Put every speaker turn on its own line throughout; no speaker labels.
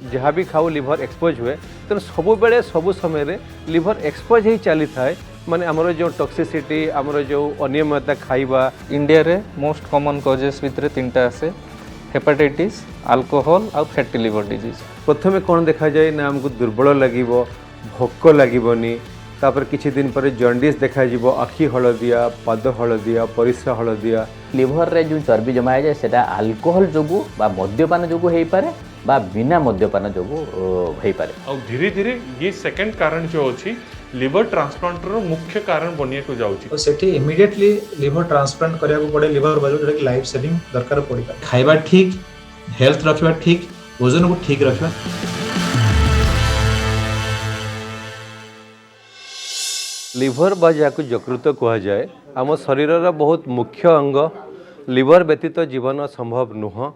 जहाँ भी खाऊ लिभर एक्सपोज हुए तेणु सबु बेले सबु समय लिभर एक्सपोज ही चली थाए माने आमर जो टॉक्सिसिटी आमर जो अनियमितता खाइबा।
इंडिया रे मोस्ट कॉमन कॉजेस भितर तीनटा आसे हेपाटाइटिस अल्कोहल और फैटी लिवर डिजीज।
प्रथमे कौन देखा जाए ना आमको दुर्बल लगे भोक लगनी तापर किछि दिन पर जॉन्डिस देखा जीवो आखि हलदिया पाद हलदिया परिस्रा हलदिया।
लिभर रे जो चर्बी जमा है सेटा अल्कोहल जोगु बा मद्यपान जोगु हेई पारे बा बिना मद्यपान जोगु हेई पारे।
और धीरे धीरे ये सेकंड कारण जो अछि लिवर ट्रांसप्लांट रो मुख्य कारण बनिया को जाउछि।
तो सेठी इमीडिएटली लिवर ट्रांसप्लांट करिया को पड़े लिवर बाजू जोटा कि लाइफ सेविंग दरकार पड़िबा। खाइबा ठीक हेल्थ रखिबा ठीक वजन को ठीक रखिबा।
लिभर बा जहाँ यकृत कह जाए आम शरीर बहुत मुख्य अंग। लिभर व्यतीत जीवन संभव नुह।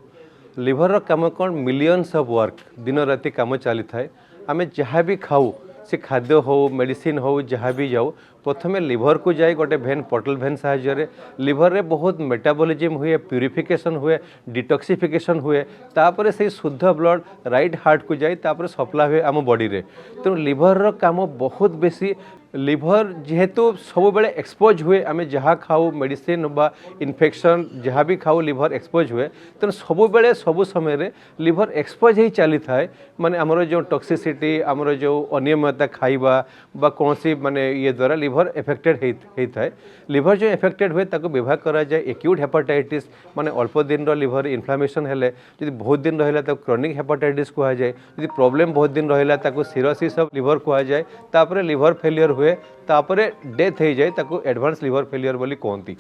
लिभर काम कौन मिलियंस ऑफ वर्क दिन राति काम चली थाए। आम जहाँ भी खाऊ से खाद्य हो मेडिसिन हो जहाँ भी जाऊ प्रथमे लिभर को जाए गोटे भेन पोर्टल भेन साहाय्य लिभर रे बहुत मेटाबॉलिज्म हुए प्यूरिफिकेशन हुए डिटॉक्सिफिकेशन हुए तापर से शुद्ध ब्लड राइट हार्ट को जाए तापर सप्लाई हुए आम बॉडी रे। तेणु लिभर रो काम बहुत बेसी। लिभर जेहेतु सब बेले एक्सपोज हुए आम जहाँ खाऊ मेडिसिन बा इन्फेक्शन जहाँ भी खाऊ लिभर एक्सपोज हुए तेणु सब बेले सबु समय लिभर एक्सपोज ही चली थाए माने आमर जो टॉक्सिसिटी आमर जो अनियमितता खाइबा बा कौन सी माने ये द्वारा लिभर एफेक्टेड होता है। लिभर जो एफेक्टेड हुए ताको व्यवहार करा जाए एक्यूट हेपाटाइटिस माने अल्प दिन रो लिभर इन्फ्लामेशन हेले यदि बहुत दिन रहिला ताको क्रॉनिक हेपाटाइटिस कहा जाए। यदि प्रॉब्लम बहुत दिन रहिला ताको सिरोसिस ऑफ लिभर कहा जाए। तापरे लिभर फेलियर हुए तापरे डेथ हो जाए ताको एडवांस लिभर फेलियर बोली कहती।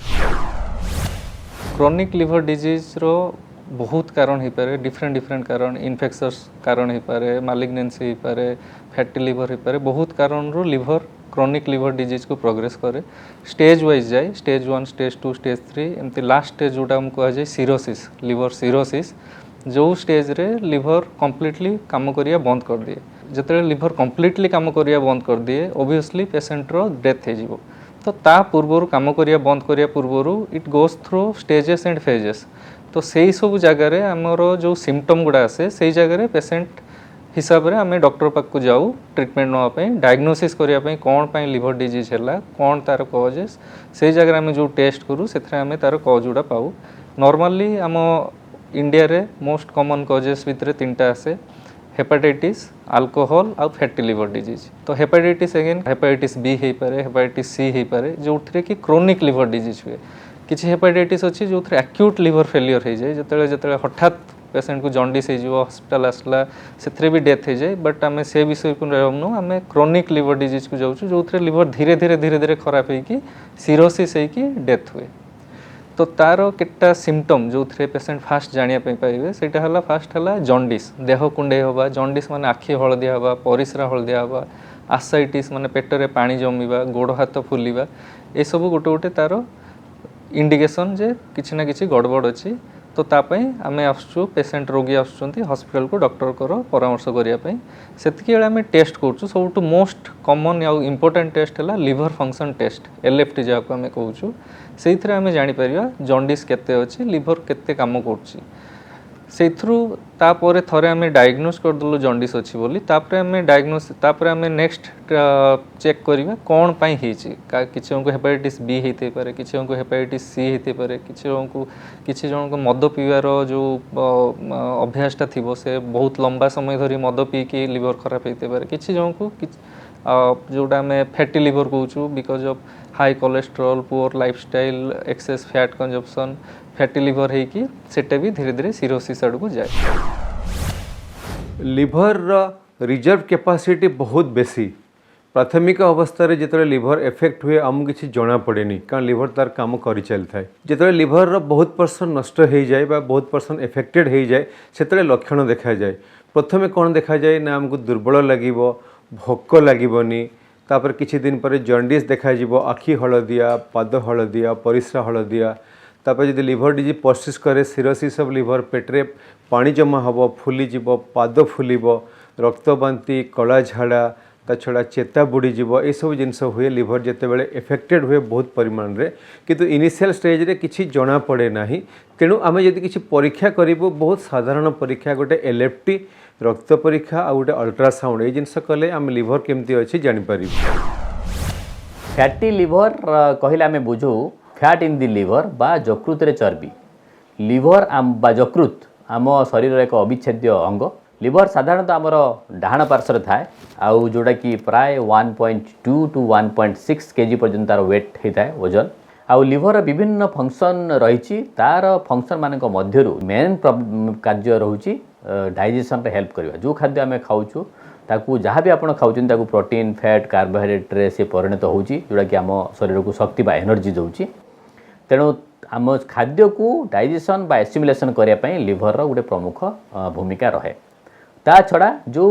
क्रोनिक लिवर डिजीज रो बहुत कारण हो पारे डिफरेंट कारण इन्फेक्शस कारण हो पारे मालिग्नेंसी हो पारे फैटी लिवर हो पारे बहुत कारण रो लिवर क्रोनिक लिवर डिजीज को प्रोग्रेस करे। स्टेज वाइज जाए स्टेज 1 स्टेज 2 स्टेज 3 एमती लास्ट स्टेज जोटा हम कह जाए सिरोसिस लिवर सिरोसिस जो स्टेज रे लिवर कंप्लीटली काम करिया बंद कर दिए। जिते लिवर कंप्लीटली काम करिया बंद कर दिए ओबियसली पेशेंट रो डेथ हो जिवो। तो ता पूर्वर काम करिया बंद करिया पूर्वर it goes through stages and phases. तो सही सब जगार आमर जो सिम्पटम गुड़ा आसे से जगह पेशेंट हिसाब से आम डॉक्टर पाक को जाऊ ट्रिटमेंट नापी डायग्नोसिस करने कौन पाई लिवर डिजीज है कौन तार कजेस से जगह आम जो टेस्ट करूँ से तार कज गुड़ा पाऊ। नॉर्मली आम इंडिया रे मोस्ट कॉमन कजेस भितर तीनटा आसे हेपाटाइटिस अल्कोहल और फैटी लिवर डिजीज। तो हेपाटाइटिस अगेन हेपाटाइटिस बी हो पारे हेपाटाइटिस सी हो पारे जो कि क्रोनिक लिवर डिजीज हुए। किसी हेपाटाइटिस अच्छी जो एक्यूट लिवर फेलियर हो जाए जिते हठात पेशेंट को जॉन्डिस हो हॉस्पिटल आसला से भी डेथ हो जाए। बट आम से विषय को रहूँ आम क्रोनिक लिवर डिजीज को जाऊँ जो लिवर धीरे धीरे खराब होगी सिरोसिस होगी डेथ हुए। तो तार केटा सिम्पटम जो पेशेंट फास्ट जानापी पाइबे सेटा हला फास्ट हला जॉन्डिस देह कुंडे हवा जॉन्डिस माने आखि हलदिया हवा परिस्रा हलदिया हवा आसाइटिस माने पेटरे पानी जमीबा गोड़ हाथ फुलिबा ए सब गोटे गोटे तार इंडिकेशन जे किछि ना किछि गड़बड़ अच्छी। तो तापाई आम आसुँ पेशेंट रोगी आसुँच हॉस्पिटल को डॉक्टर को परामर्श करने से आम टेस्ट करूँ। सब मोस्ट कॉमन आउ इम्पोर्टेंट टेस्ट है लिवर फंक्शन टेस्ट LFT जहाँ आम कहूँ से आम जापर जॉन्डिस केते अच्छी लिवर केते काम कर से तापर थरे आम डायग्नोस करदेलु जॉन्डिस अच्छी बोली तापर आम डायग्नोस तापर आम नेक्स्ट चेक करवा कौन पाई किसी को हेपाटाइटिस बी होते पारे किसी को हेपाटाइटिस सी होते पारे किसी जन को मद पीवार जो अभ्यासटा थी से बहुत लंबा समय धरी मद पी कि लिवर खराब होते पारे किसी जन को जोटा आम फैटी लिवर कहूँ because of high cholesterol poor lifestyle access fat consumption fatty liver होगी सेटा भी धीरे धीरे सिरोसिस आड़ को जाए।
लिभर रिजर्व कैपेसिटी बहुत बेसी। प्राथमिक अवस्था रे जिते लिभर एफेक्ट हुए आमको किसी जना पड़ेनी कारण लिभर तार काम कर चली थाए। जिते लिभर बहुत परसेंट नष्ट हो जाए बहुत परसेंट एफेक्टेड हो जाए से लक्षण देखा जाए। प्रथमे कौन देखा जाए ना आमको दुर्बल लगे भोक लगनी तापर किछि दिन पर जॉन्डिस देखा जीवो आखि हलदिया पाद हलदिया परिस्रा हलदिया तापर जदि लिभर डिजीज परसिस्ट करे सिरोसिस ऑफ लिभर पेटरे पानी जमा हबो फुली जीवो पाद फुलिबो रक्त बांति कला झाड़ा ता छड़ा चेता बुड़ीज ये सब जिनस हुए लिभर जिते बड़े एफेक्टेड हुए बहुत परिमाण रे किंतु इनिशियल स्टेज रे किसी जना पड़े ना। तेणु आम जदि किसी परीक्षा करूँ बहुत साधारण परीक्षा गोटे LFT रक्त परीक्षा आ गोटे अल्ट्रासाउंड ये जिनस कले आम लिभर केमती अच्छी जापर।
फैटी लिवर कहले आम बुझू फैट इन दी लिवर बा यकृत रे चर्बी। लिवर बा यकृत आम शरीर एक अविच्छेद्य अंग। लिवर साधारणतः आमर डाहाण पार्श्व थाए आउ जोटा कि प्राय 1.2 टू 1.6 केजी पर्यंत तार वेट होता है वजन। आउ लिवर विभिन्न फंक्शन रही तार फंक्शन मान मध्य मेन कार्य रोचे डाइजेशन रे हेल्प करवा। जो खाद्य आम खाऊँ ताकू जहाँ भी आप खाऊँ ताकू प्रोटीन फैट कार्बोहाइड्रेट रे से परिणत होची जोटा कि आम शरीर को शक्ति बा एनर्जी दौची। तेणु आम खाद्य को डाइजेशन बा एसिमुलेशन करने लिवर रो गोटे प्रमुख भूमिका रहे। ता छड़ा जो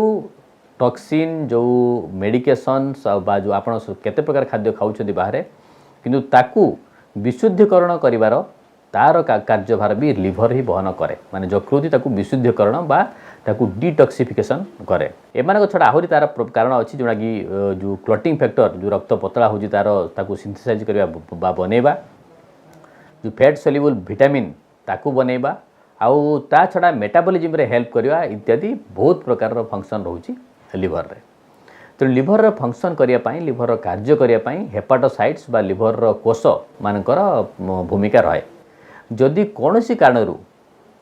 टॉक्सिन जो मेडिकेशंस बा जो आप केते प्रकार खाद्य खाऊँ बाहर किंतु ताकू विशुद्धीकरण करिवार तार कार्यभार भी लिवर ही बहन करे। माने यकृत ताकू विशुद्धीकरण बा ताकू डिटॉक्सिफिकेशन करे। एमान छड़ा आहरी तार कारण अच्छी जोटा कि जो क्लॉटिंग फैक्टर जो रक्त पतला होची तार ताकू सिंथेसाइज करबा बा बनेबा, जो फैट सोल्यूबल विटामिन ताकू बनेबा आउ ता छड़ा मेटाबॉलिज्म रे हेल्प करवा इत्यादि बहुत प्रकार फंक्शन रोची लिवर रे। तो लिवर फंक्शन करने लिवर कार्य करने हेपाटोसाइट्स बा लिवर कोष मानकर भूमिका रहे। जदि कौन सी कारण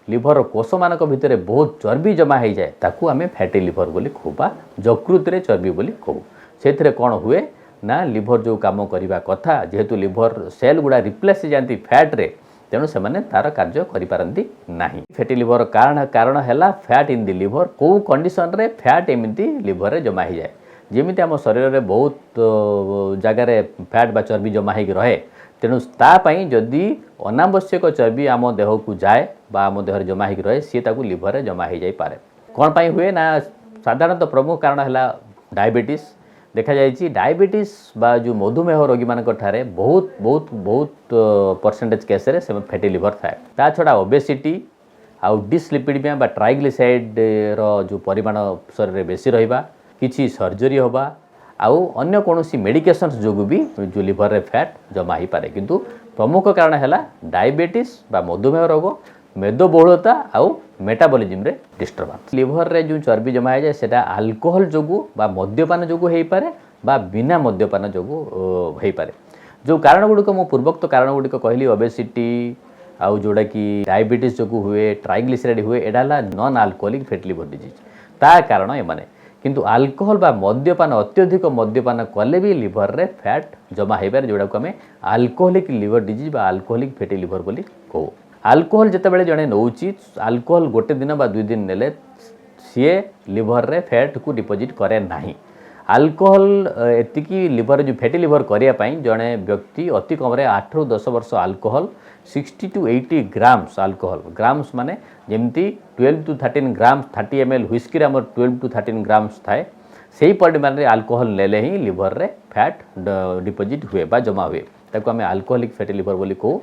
लिवर कोष मान भितर बहुत चर्बी जमा हो जाए ताकू आम फैटी लिवर बोली कहू बा यकृत रे चर्बी बोली कहू। से कौन हुए ना लिवर जो काम करने कथा जेहेतु लिवर सेल गुड़ा रिप्लेस जाती फैट रे तेणु से तार कार्य करिपारंती नाही। फैटी लिवर कारण है फैट इन दी लिवर। कौ कंडीशन रे फैट एमती लिवर रे जमा हो जाए जेमिति आम शरीर रे बहुत जगार फैट बा चर्बी जमा हो रहे। तेणु तापाई जदि अनावश्यक चर्बी आम देह को जाए बा आम देह जमा हो रहे सी ताकू लिवर रे जमा हो जाई पारे। कौन पाई हुए ना साधारणतः प्रमुख कारण है डायबिटीज। देखा जाइए डायबिटीज बा जो मधुमेह रोगी मान बहुत बहुत बहुत परसेंटेज केस रे से फैटी लिवर थाए। ता छड़ा ओबेसिटी आउ डिस्लिपिडमिया बा ट्राइग्लिसाइड रो जो परिमाण शरीर रे बेसी रहिबा, किछि सर्जरी होबा आउ अन्य कोनोसी मेडिकेशंस जोगु भी जो लिवर रे फैट जमा ही पारे। किंतु प्रमुख कारण है डायबिटीज बा मधुमेह रोग, मेदबहुलता आउ मेटाबॉलिज्म रे डिस्टर्बेंस। लिवर रे जो चर्बी जमा हो जाए सेटा अल्कोहल जोगु बा मद्यपान जोगु हेई पारे बा बिना मद्यपान जोगु हेई पारे। जो कारण गुड़िक मो पूर्वोक्त कारण गुड़िक कहली ओबेसिटी आउ जोड़ा कि डायबिटीज जोगु हुए, ट्राइग्लिसराइड हुए, एडा ला non alcoholic fatty liver disease ता कारण एमाने। किंतु अल्कोहल बा मद्यपान अत्यधिक मद्यपान कले भी लिवर रे फैट जमा हेई पारे जोड़ा को हमें अल्कोहलिक लिवर डिजीज बा अल्कोहलिक फैटी लिवर बोली कहू। अल्कोहल जितेबाला जड़े नौची अल्कोहल गोटे दिन बा 2 दिन नेले सीए लिवर रे फैट को डिपोजिट करे नाही। अल्कोहल एतिकी लिवर जो फैटी लिवर करने जड़े व्यक्ति अति कम 8 ରୁ 10 वर्ष alcohol 60 to 80 grams alcohol grams माने जमती 12 टू 13 ग्राम्स 30 ml व्हिस्की रे 12 टू 13 ग्राम्स थाए सही परिमाण रे अल्कोहल नेले ही लिवर रे फैट डिपोजिट हुए बा जमा हुए ताको आम अल्कोहलिक फैटी लिवर बोली कहू।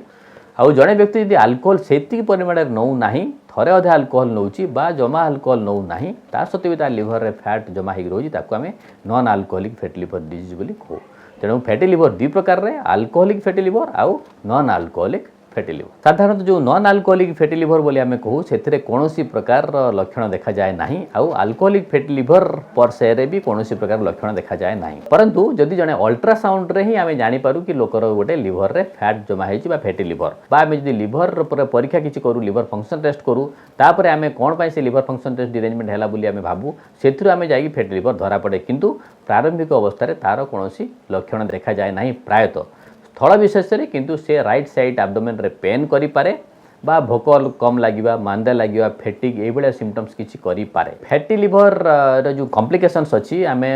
आउ जड़े व्यक्ति यदि अल्कोहल से परिमाण नौ ना थरे अधे अल्कोहल नौची बा जमा अल्कोहल नौ ना ता सत्वे भी लिवर रे फैट जमा हो रोची ताको आम non alcoholic fatty liver disease बोली कहू। तेणु फैटी लिवर 2 प्रकार रे अल्कोहलिक फैटी लिवर आउ नॉन अल्कोहलिक फैटी लिवर। साधारणतः जो नॉन अल्कोहलिक फैटी लिवर बोली आम कहू से कौनसी प्रकार लक्षण देखा जाए नहीं आउ अल्कोहलिक फैटी लिवर पर से रे भी कौनसी प्रकार लक्षण देखा जाए नहीं। परंतु जदि जने अल्ट्रासाउंड रे ही आम जानि पारू कि लोकर गोटे लिवर रे फैट जमा हेछि बा फैटी लिवर बा आम जदि लिवर पर परीक्षा किछि करू लिवर फंक्शन टेस्ट करू तापर आम कौन पाई से लिवर फंक्शन टेस्ट डिरेंजमेंट हैला बोली आम भाबू सेथुर आम जाई फैटी लिवर धरा पड़े। किंतु प्रारंभिक अवस्था रे तार कौनसी लक्षण देखा जाए नहीं प्रायतः स्थल विशेष रे। किंतु से राइट साइड एब्डोमेन रे पेन करि पारे बा भोक कम लागिबा मांदा लागिबा फैटिक ए बळे सिम्पटम्स किछि करि पारे। फैटी लिवर रे जो कॉम्प्लिकेशंस अछि आमे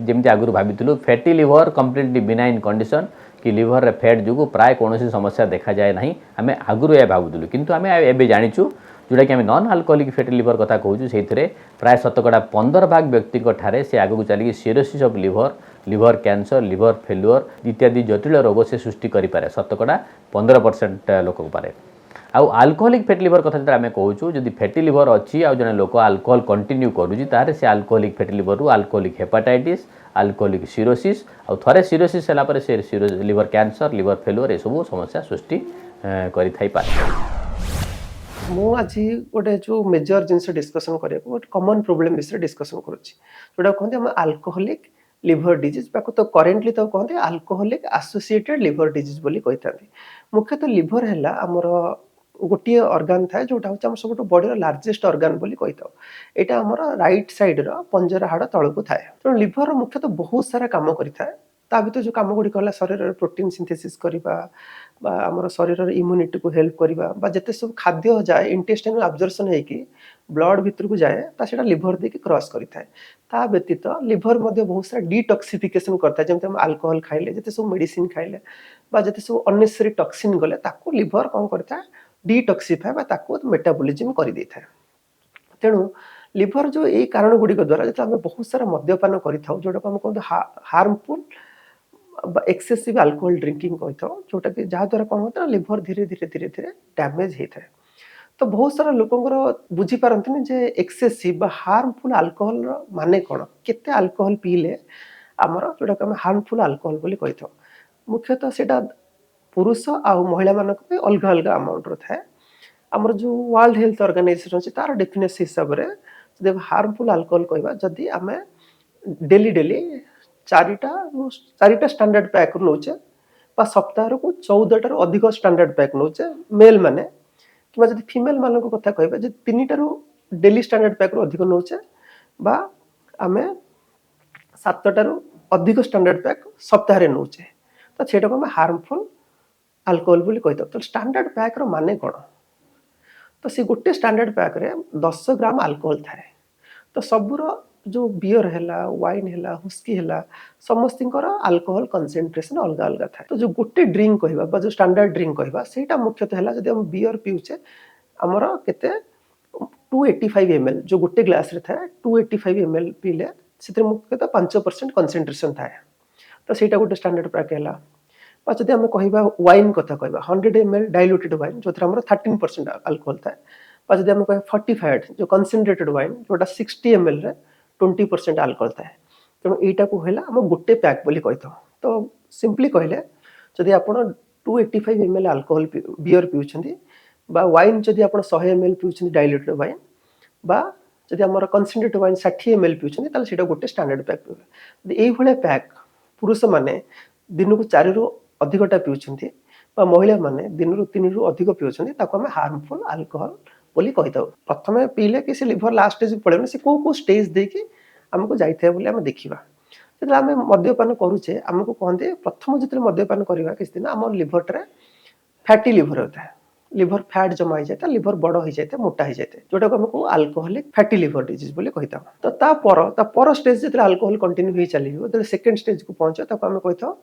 जेमति आगुरु भाबितलु fatty liver completely benign condition कि लिवर रे फैट जुगु प्राय कोनोसी समस्या देखा जाए नहीं आमे आगुरु ए भाबुतलु। किंतु आमे एबे जानिछु जोटा कि आम नॉन अल्कोहलिक फैटी लिवर कथा कहूँ से प्राय 15% व्यक्ति ठारे से आगू चलिए cirrhosis of liver, liver cancer, liver failure इत्यादि जटिल रोग से सृष्टि करें 15% लोक पारे। आउ अल्कोहलिक फैटी लिवर कथा जो आम कहूँ जदि फैटी लिवर अच्छी आउ जने लोक अल्कोहल कंटिन्यू करुँची तारे से अल्कोहलिक फैटी लिवर रु अल्कोहलिक हेपाटाइटिस, अल्कोहलिक सिरोसिस आउ थरे सिरोसिस होला परे से लिवर कैंसर, लिवर फेल्युअर ये सब समस्या सृष्टि करि थाई पारे।
ମୁଁ ଆଜି ଗୋଟେ ଯୋଉ ମେଜର ଜିନିଷ ଡିସ୍କସନ୍ କରିବାକୁ ଗୋଟେ କମନ୍ ପ୍ରୋବ୍ଲେମ୍ ବିଷୟରେ ଡିସ୍କସନ୍ କରୁଛି ଯୋଉଟା କୁହନ୍ତି ଆମ ଆଲକୋହୋଲିକ୍ ଲିଭର ଡିଜିଜ୍ ତାକୁ ତ କରେଣ୍ଟଲି ତାକୁ କହନ୍ତି ଆଲକୋହୋଲିକ୍ ଆସୋସିଏଟେଡ୍ ଲିଭର ଡିଜିଜ୍ ବୋଲି କହିଥାନ୍ତି। ମୁଖ୍ୟତଃ ଲିଭର ହେଲା ଆମର ଗୋଟିଏ ଅର୍ଗାନ ଥାଏ ଯୋଉଟା ହେଉଛି ଆମର ସବୁଠୁ ବଡ଼ିର ଲାର୍ଜେଷ୍ଟ ଅର୍ଗାନ ବୋଲି କହିଥାଉ। ଏଇଟା ଆମର ରାଇଟ୍ ସାଇଡ୍ର ପଞ୍ଜରା ହାଡ଼ ତଳକୁ ଥାଏ। ତେଣୁ ଲିଭର ମୁଖ୍ୟତଃ ବହୁତ ସାରା କାମ କରିଥାଏ। ତା ଭିତରେ ଯେଉଁ କାମ ଗୁଡ଼ିକ ହେଲା ଶରୀରରେ ପ୍ରୋଟିନ୍ ସିନ୍ଥେସିସ୍ କରିବା বা ଆମର ଶରୀରର ଇମ୍ୟୁନିଟିକୁ ହେଲ୍ପ କରିବା ବା ଯେତେ ସବୁ ଖାଦ୍ୟ ଯାଏ ଇଣ୍ଟେଷ୍ଟାଇନାଲ ଆବଜର୍ପସନ୍ ହେଇକି ବ୍ଲଡ୍ ଭିତରକୁ ଯାଏ ତା ସେଇଟା ଲିଭର ଦେଇକି କ୍ରସ୍ କରିଥାଏ। ତା ବ୍ୟତୀତ ଲିଭର ମଧ୍ୟ ବହୁତ ସାରା ଡିଟକ୍ସିଫିକେସନ୍ କରିଥାଏ ଯେମିତି ଆମେ ଆଲକୋହଲ ଖାଇଲେ ଯେତେ ସବୁ ମେଡ଼ିସିନ୍ ଖାଇଲେ ବା ଯେତେ ସବୁ ଅନନେସେସାରୀ ଟକ୍ସିନ୍ ଗଲେ ତାକୁ ଲିଭର କ'ଣ କରିଥାଏ ଡିଟକ୍ସିଫାଏ ବା ତାକୁ ମେଟାବୋଲିଜିମ୍ କରିଦେଇଥାଏ। ତେଣୁ ଲିଭର ଯେଉଁ ଏଇ କାରଣ ଗୁଡ଼ିକ ଦ୍ୱାରା ଯେତେବେଳେ ଆମେ ବହୁତ ସାରା ମଦ୍ୟପାନ କରିଥାଉ ଯେଉଁଟାକୁ ଆମେ କୁହନ୍ତୁ ହାର୍ମଫୁଲ୍ एक्सेसिव अल्कोहल ड्रिंकिंग जोटाकि जहाद्वारा कौन होता है लिभर धीरे धीरे धीरे धीरे डैमेज होता है। तो बहुत सारा लोकंर बुझीपारती जे एक्सेसिव हार्मफुल अल्कोहल माने कौन केते अल्कोहल पीले आमर जोटा आम हार्मफुल अल्कोहल बोली कही था। मुख्यतः सेटा पुरुष आ महिला मान अलग अलग अमाउंट थाए। आमर जो वर्ल्ड हेल्थ ऑर्गेनाइजेशन अच्छी तार डेफिनेशन हिसाब से हार्मफुल अल्कोहल कहवा जदि आम डेली डेली चारिटा स्टैंडर्ड पैक नौचे सप्ताह को 14 टारू अधिक स्टैंडर्ड पैक नौचे मेल माने कि जब फीमेल मान कथा कह 3 टारू डेली स्टैंडर्ड पैक रू अधिक नौचे बा आम 7 टारू अधिक स्टैंडर्ड पैक सप्ताह नौचे तो सेटा को हार्मफुल अल्कोहल बोली कही। तो स्टैंडर्ड पैक रो माने कौन तो सी गोटे स्टैंडर्ड पैक रे 10 ग्राम अल्कोहल थाए। तो सबूर जो बियर है वाइन है हुस्की है समस्त अल्कोहल कंसेंट्रेशन अलग अलग था। तो जो गोटे ड्रिंक कहवा जो स्टैंडर्ड ड्रिंक कहवा सेटा मुख्यतः है जब हम बियर पीऊचे आमर केते 285 ml जो गोटे ग्लास रे था 285 ml पीले से मुख्यतः 5% कंसेंट्रेशन था। तो सेटा गोटे स्टैंडर्ड पैक है। जब आम कहवा वाइन कथा कहवा 100 ml डाइल्यूटेड वाइन जो 13% अल्कोहल था। जब आम कह फोर्टिफाइड जो कंसेंट्रेटेड वाइन जोटा 60 ml रे 20% अल्कोहल थाए। तेणु यहीटा को है आम गोटे पैक बोली कही था। तो सिंपली कहले जदि आप 285 ml अल्कोहल बियर पीउछंती बा वाइन जदि आप 100 ml पीउछंती डाइल्यूटेड वाइन बा जदि आमर कंसेंट्रेटेड वाइन 60 ml पीउछंती ताले सेटा गोटे स्टैंडर्ड पैक पीबे। एई भले पैक पुरुष माने दिन को 4 रु अधिकटा पीउछंती बा महिला माने दिन रु 3 रु अधिक पीउछंती ताको हम हार्मफुल अल्कोहल बोली कही था। प्रथम पीले कि लिभर लास्ट स्टेज पड़े से कौ स्टेज देकी आमको जाइए बोली आम देखा जो आम मद्यपान करुचे आमको कहते प्रथम जो मद्यपान करवा किसी दिन आम लिभर टे फैटी लिभर होता है। लिभर फैट जमा हो जाए लिभर बड़ हो जाए मोटा हो जाए जोटा को आमको अल्कोहलिक फैटी लिभर डिजीज बोली कही था। तो तापर स्टेज जो अल्कोहल कंटिन्यू हो चलो जो सेकेंड स्टेज को पहुंचे आम कही था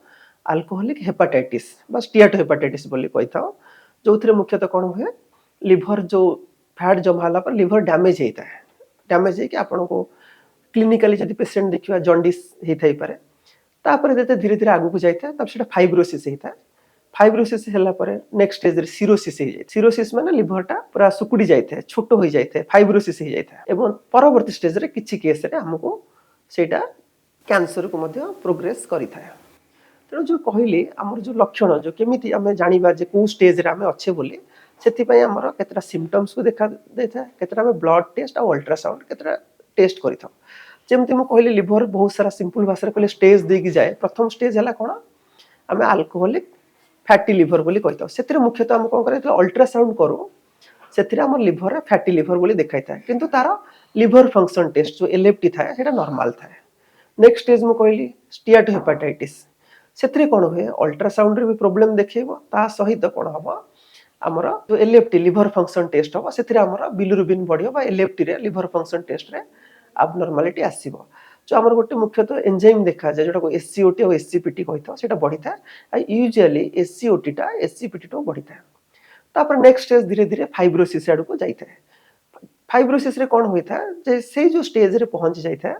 अल्कोहलिक हेपाटाइटिस बा स्टीएटो हेपाटाइटिस बोली कही था। जो थे मुख्यतः कौन हुए लिभर जो फैट जमा होला पर लिभर डैमेज होता है। डैमेज है आपन को क्लिनिकली जब पेशेंट देखा जॉन्डिस होता है तापर धीरे धीरे आगू को जाता है तब से फाइब्रोसिस होता है। फाइब्रोसिस है नेक्स्ट स्टेज सीरोसिस हो जाए। सीरोसिस माने लिभरटा पूरा सुकुड़ी जाए छोट हो जाए फाइब्रोसिस हो जाए एवं परवर्ती स्टेज रे किछि केस रे हमको सेटा कैंसर को मध्य प्रोग्रेस करिथा। तेणु जो कहली आमर जो लक्षण जो केमिति आमे जानिबा जे को स्टेज रे आमे अच्छे बोली से आमर केतरा सिम्पटम्स को देखा देता है केतरा आमे ब्लड टेस्ट और अल्ट्रासाउंड केतरा टेस्ट करिथा। जेमती मु कहली लिभर बहुत सारा सिंपल भाषा कहले स्टेज देकी जाए। प्रथम स्टेज है कौन आम अल्कोहलिक फैटी लिभर बोली कही था। से मुख्यतः आम कौन कर अल्ट्रासाउंड करूँ से लिभर फैटी लिभर बोली देखा था किंतु तार लिभर फंक्शन टेस्ट जो एलएफटी थाए सेटा नॉर्मल थाए। नेक्स्ट स्टेज मु कहली स्टीएटो हेपाटाइटिस से कौन हुए अल्ट्रासाउंड रे भी प्रॉब्लम देखिबो ता सहित कौन हम आमर जो एलएफटी लिभर फंक्शन टेस्ट हम से आमर बिलिरुबिन बढ़ियो बा एलएफटी रे लिभर फंक्शन टेस्ट रे abnormality आसीबो। जो आमर गोटे मुख्यतः एंजाइम देखा जाए जोटा को एससीओटी और एससीपीटी कही था सेटा बढ़ी था यूजुअली एससीओटी टा एससीपीटी तो बढ़ी था। तापर नेक्स्ट स्टेज धीरे धीरे फाइब्रोसिस आड़ को जाता है। फाइब्रोसिस रे कौन होता है जे से जो स्टेज रे पहुंच जाता है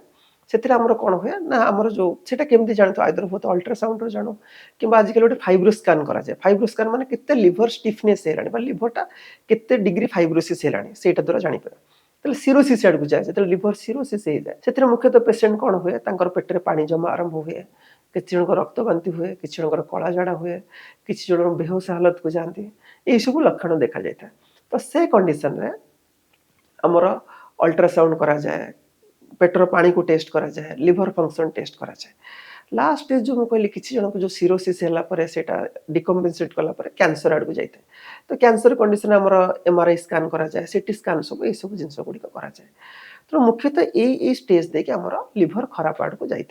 से आमर कौन हुए ना आमर जो सेटा केमती जानते आइदर बहुत अल्ट्रासाउंड रो जानो कि आजिकल गोटे फाइब्रो स्कान करा जाए। फाइब्रो स्कान माने केते लिभर स्टिफनेस हेलानी बा लिभरटा केते डिग्री फाइब्रोसिस हेलानी सेटा द्वारा जानि पारे। तो सीरोसिस आड़ को जाए जो लिभर सीरोसिस हो जाए से मुख्यतः पेशेंट कौन हुए पेटर पानी जमा आरंभ हुए किसी जन रक्त बांति हुए किसी जन कला झाड़ा हुए किसी जन बेहोश हालत को जाती यही सब लक्षण देखा जाता है। तो से कंडीशन रे हमर अल्ट्रासाउंड करा जाए, पेटर पानी को टेस्ट करा जाए, लिवर फंक्शन टेस्ट करा जाए। लास्ट स्टेज जो कहली किसी जन को जो सिरोसिस है सेटा डिकम्पेनसेट कला कैंसर आड़ को जाए तो कैंसर कंडीशन आमर एमआरआई स्कान करा जाए, सीटी स्कान सब ये सब जिन गुड़िक करा जाए। तो मुख्यतः ये स्टेज देके आमर लिवर खराब आड़ को जाए।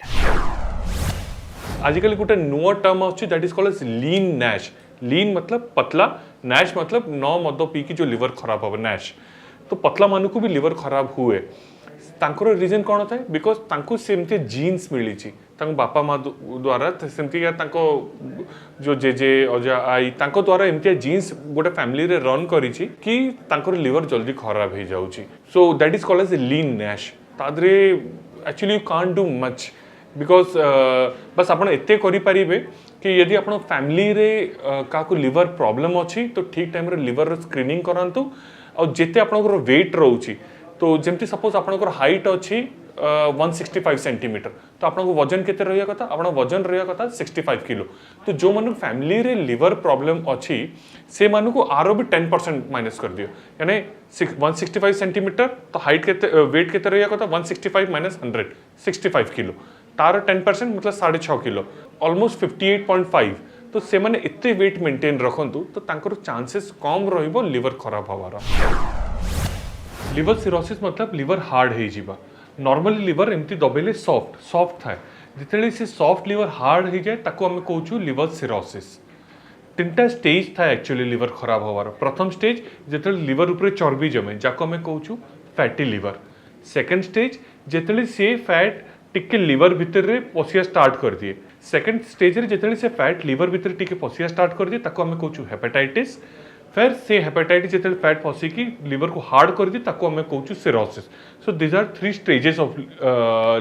आजिकल गोटे नुआ टर्म अच्छी that is called as lean NASH. Lean मतलब पतला, नैश मतलब न मद पीकी जो लिवर खराब हम नैश। तो पतला मानू को भी लिवर खराब हुए तांकर रीजन कौन था बिकज तांको सेमती जीन्स मिली बापा माँ द्वारा सेमती जो जेजे अजा आई तांको द्वारा एमती जीन्स गोटे फैमिली रे रन करी कि तांकर लिवर जल्दी खराब हो जाउची। So that is called as a lean NASH. तादरे actually you can't do much because बस आप एते करि परिबे कि यदि आप फैमिली रे का लिवर प्रॉब्लम अच्छी तो ठीक टाइम रे लिवर स्क्रीनिंग करंतु और जेते आपनकर वेट रोची तो जमती सपोज आपनकर हाइट अच्छी 165 सेंटीमीटर तो आपको वजन केते रहिया कथा आपन वजन रहिया कथा 65 किलो। तो जो मन फैमिली रे लिवर प्रॉब्लम अच्छी से मानु को आरो भी 10% माइनस कर दियो यानी 165 सेंटीमीटर तो हाइट केते वेट केते रहिया कथा 165 माइनस 100 65 किलो तार 10% मतलब 6.5 किलो ऑलमोस्ट 58.5। तो से माने इतने वेट मेंटेन रखंतु तो तांकर चांसेस कम रहिबो लिवर खराब हवार। लिवर सिरोसिस मतलब लिवर हार्ड हो जावा। नॉर्मली लिवर एमती दबेले सॉफ्ट थाए जिते से सॉफ्ट लिवर हार्ड हो जाए ताको आम कहूँ लिवर सिरोसिस। तीनटा स्टेज था एक्चुअली लिवर खराब हवार। प्रथम स्टेज जिते लिवर उपरे चर्बी जमे जाको आम कहूँ फैटी लिवर। सेकेंड स्टेज जिते से फैट टिके लिवर भितर रे पशिया स्टार्ट कर दिए। सेकेंड स्टेज रे जिते से फैट लिवर भितर टिके पशिया स्टार्ट कर दिए ताको आम कहूँ हेपेटाइटिस। फिर से हेपेटाइटिस जिते फैट पशिकी लिवर को हार्ड कर दी ताको आम कहूँ cirrhosis. So these are 3 stages of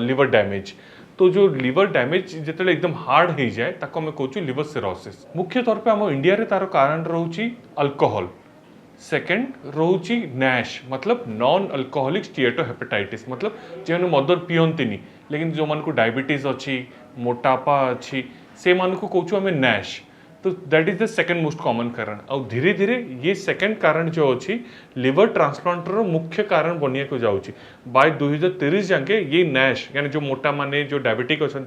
liver damage. तो जो लिवर डैमेज जिते एकदम हार्ड हो जाए ताको आम कहूँ लिवर सिरोसिस। मुख्य तौर पे आम इंडिया रे तार कारण रोची अल्कोहल। सेकेंड रोची नैश मतलब नॉन अल्कोहलिक स्टीएटोहेपेटाइटिस मतलब जो मद पियंती लेकिन जो मान को डायबिटीज अच्छी मोटापा अच्छी से मान को कहूँ आम नैश। तो that is the second most common कारण। और धीरे धीरे ये सेकंड कारण जो अच्छी लिवर ट्रांसप्लांटर मुख्य कारण बनिया को जाऊँगी। बाय 2030 जाके ये नैश यानी जो मोटा माने जो डायबिटिक अच्छा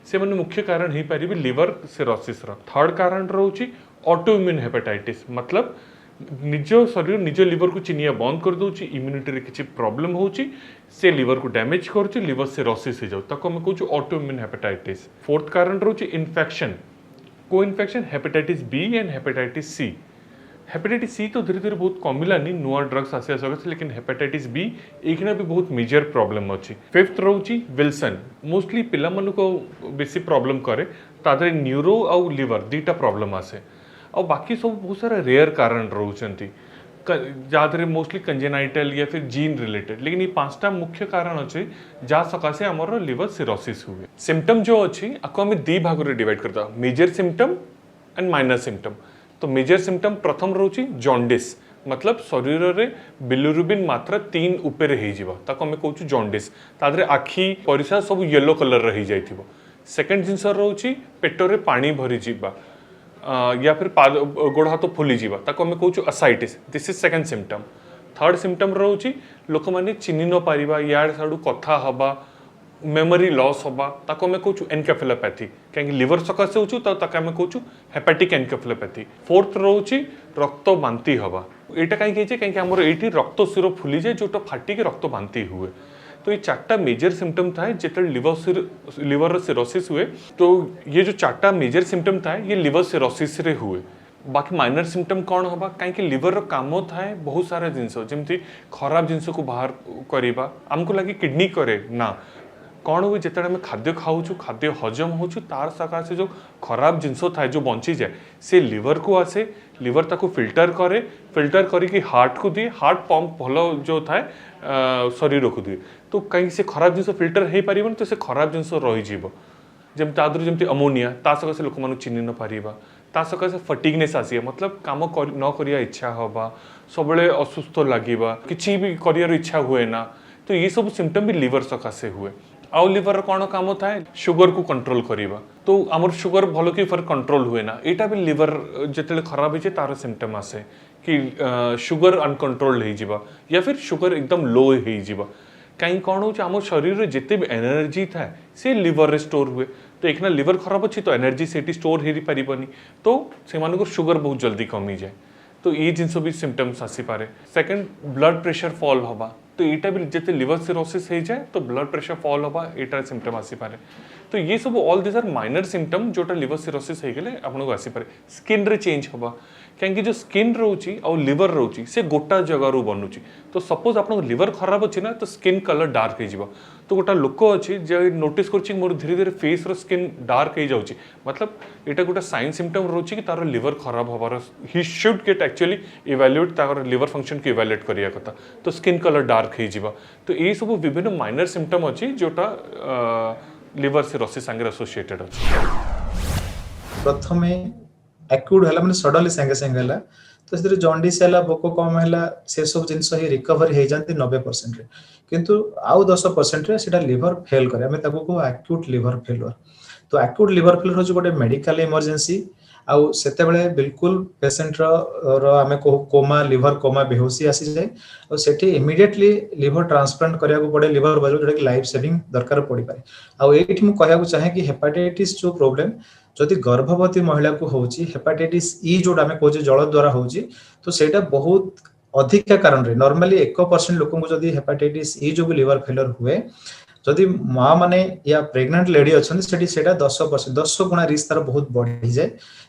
से माने मुख्य कारण हो पारे लिवर सिरोसिस। थर्ड कारण रोचे ऑटो इम्यून हेपेटाइटिस मतलब निज शरीर निज लिवर को चिनिया बंद कर दूची इम्यूनिटी रे किसी प्रॉब्लम होची से लिवर को डैमेज करुच्ची लिवर सिरोसिस हो जाऊ ताको हम कहूँ ऑटो इम्यून हेपेटाइटिस। फोर्थ कारण रोचे इन्फेक्शन को infection hepatitis B and hepatitis C. Hepatitis C तो धीरे धीरे बहुत कमिलानी नुआ ड्रग्स आसे सके लेकिन हेपेटाइटिस बी एक भी बहुत मेजर प्रॉब्लम अच्छी। फिफ्थ रोची विल्सन मोस्टली पिला मन को बेसी प्रॉब्लम करे तादरे न्यूरो आउ लिवर दीटा प्रॉब्लम आसे और बाकी सब बहुत सारा रेयर कारण रोचंती जहाँ मोस्टली कंजेनाइटल या फिर जीन रिलेटेड लेकिन ये 5टा मुख्य कारण अच्छे जहाँ सकाशे आमर लिवर सिरोसिस हुए। सिम्पटम जो अच्छी आपको आम 2 भाग में डिवाइड करता major symptom and minor symptom. तो मेजर सिम्पटम प्रथम रोची जॉन्डिस मतलब शरीर रे बिलिरुबिन मात्रा 3 ऊपर हो कहूँ जॉन्डिस तादरे आखि परिसा सब येलो कलर रही जाइथिबो। सेकेंड जिनस रोची पेटरे पानी भरी जीवा या फिर गोड़ हाथ फुली जावा ताको आम कहूँ ascites this is second symptom. Third symptom रोची लोक मैंने चिन्ह न पारिबा यार साडू कथा हवा मेमोरी लॉस हवा ताको आम कहूँ एनकेफेलोपैथी कहीं लिवर सकाशे होचु ताको आम कहूँ हेपाटिक एनकेफेलोपैथी। फोर्थ रोची रक्त बांति हवा एटा कहीं आमर ये रक्त सिर फुली जाए जोटा फाटिक रक्त बांति हुए। तो ये 4टा मेजर सिम्पटम था जिते लिवर सिरोसिस हुए। तो ये जो 4टा मेजर सिम्पटम था ये लिवर सिरोसिस रे हुए। बाकी माइनर सिम्पटम कौन हवा कहीं लिवर काम थाए बहुत सारा जिनस जमती खराब जिनस को बाहर करवा आमको लगे किडनी करे ना कौन हुए जिते आम खाद्य खाऊँ खाद्य हजम हो तार सकाशे जो खराब जिनस थाए जो बंची जाए से लिवर को आसे लिवर ताको फिल्टर करे फिल्टर करके हार्ट को दिए हार्ट पंप भल जो थाए शरीर को दिए। तो कहीं से खराब जिनस फिल्टर हो पार तो से खराब जिनस रही जमी जमी अमोनिया ता सकाशे लोक मैं चिन्ह न पारिबा ता सकाशे फटिगनेस आसिया मतलब काम न करिया इच्छा हवा सब असुस्थ लगे किसी भी करियर इच्छा हुए ना। तो ये सब सिम्पटम भी लिवर सकाशे हुए। आउ लिवर कौन काम थाए शुगर को कंट्रोल करवा तो आमर शुगर भल कि फिर कंट्रोल हुए ना यहाँ भी लिवर जिते खराब हो तार सिम्पटम आसे कि शुगर अनकंट्रोल्ड हो या फिर शुगर एकदम लो हो कहीं कौन हो आम शरीर में जिते भी एनर्जी थाए सी लिवर रे स्टोर हुए तो एक ना लिवर खराब अच्छी तो एनर्जी से स्टोर हो पारनी तो से शुगर बहुत जल्दी कमी जाए तो ये जिनस भी सिम्पटम्स आसीपे सेकेंड ब्लड प्रेशर फॉल हवा तो यहाँ भी जिते लिवर सिरोसिस हो जाए तो ब्लड प्रेशर फॉल हवा यहाँ सिम्पटम आसीपे तो ये सब all this are minor symptom जोटा लिवर सिरोसिस हो गले आपको आसीपे स्किन रे चेंज हवा कहीं जो स्किन रोची और लिवर रोची से गोटा जगह रू बनूची तो सपोज आप लिवर खराब अच्छी ना तो स्किन कलर डार्क हो तो गोटा लोक अच्छी जो नोटिस कर मोर धीरे धीरे फेस रो स्किन डार्क हो जाऊँगी मतलब यहाँ गोटे साइन सिम्पटम रोची कि तार लिवर खराब हबार he should get actually evaluate तार लिवर फंक्शन को इवैल्यूएट करिया कथा तो स्किन कलर डार्क हो तो ये सब विभिन्न माइनर सिम्पटम अच्छी जोटा लिवर सिरोसिस संगे एसोसिएटेड अच्छी
प्रथम एक्यूट है मैंने सडनली संगे संगे है तो से जंडिस है भोक कम है से सब जिनस ही रिकवरी हो जाती 90% रे किंतु आउ 10% रे सेटा लिवर फेल करे हमें ताको को एक्यूट लिवर फेलर तो एक्यूट लिवर फेलर हो गोटे मेडिकल इमरजेंसी आउ सेते बेले बिल्कुल पेशेंट रो आमे कोमा लिवर कोमा बेहोशी आसी जाए और सेठी इमीडिएटली लिवर ट्रांसप्लांट करिया को पड़े लिवर बाजू जोटा कि लाइफ सेविंग दरकार पड़ी पारे आउ एठी मु कहया को चाहे कि हेपाटाइटिस जो प्रॉब्लम जदि गर्भवती महिला को होची हेपाटाइटिस ई जोटा आमे कहजे जल द्वारा होची तो सेटा बहुत अधिक कारण रे नॉर्मली 1% लोगों को जदि हेपाटाइटिस ई जो लिवर फेलर हुए जदि माँ माने या प्रेग्नेंट लेडी अच्छी सेटा 10% 10 गुणा रिस्क तार बहुत बढ़ी जाए